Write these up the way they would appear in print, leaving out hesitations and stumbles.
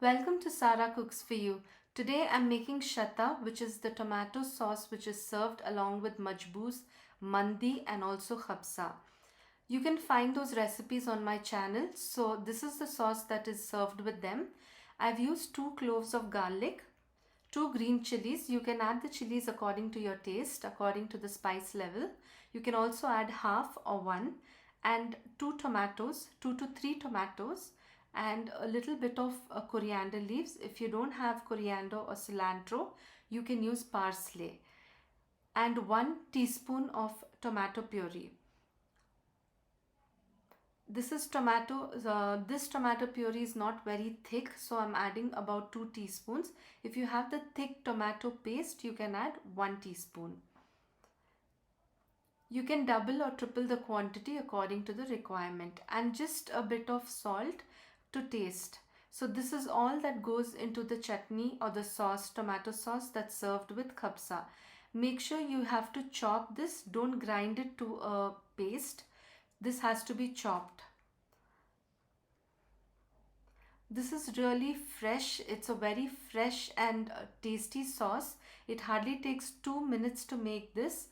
Welcome to Sara Cooks for You. Today I'm making Shattah, which is the tomato sauce which is served along with Majboos, Mandi and also Kabsa. You can find those recipes on my channel. So this is the sauce that is served with them. I've used 2 cloves of garlic, 2 green chilies. You can add the chilies according to your taste, according to the spice level. You can also add half or 1, and 2 tomatoes, 2 to 3 tomatoes, and a little bit of coriander leaves. If you don't have coriander or cilantro, you can use parsley, and 1 teaspoon of tomato puree. This tomato puree is not very thick, so I'm adding about 2 teaspoons. If you have the thick tomato paste, you can add 1 teaspoon. You can double or triple the quantity according to the requirement, and just a bit of salt to taste. So this is all that goes into the chutney or the sauce, tomato sauce that's served with kabsa. Make sure you have to chop this. Don't grind it to a paste. This has to be chopped. This is really fresh. It's a very fresh and tasty sauce. It hardly takes 2 minutes to make this,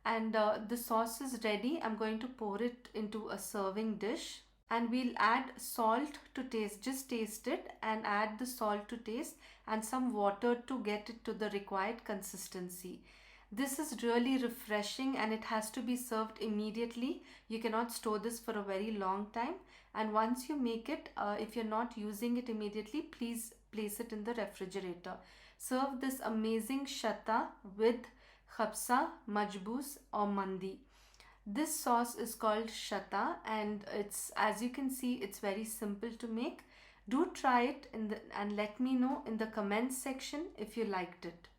and the sauce is ready. I'm going to pour it into a serving dish, and we'll add salt to taste. Just taste it and add the salt to taste and some water to get it to the required consistency. This is really refreshing and it has to be served immediately. You cannot store this for a very long time, and once you make it, if you're not using it immediately, please place it in the refrigerator. Serve this amazing shattah with kabsa, majboos or mandi. This sauce is called shattah, and it's, as you can see, it's very simple to make. Do try it and let me know in the comments section if you liked it.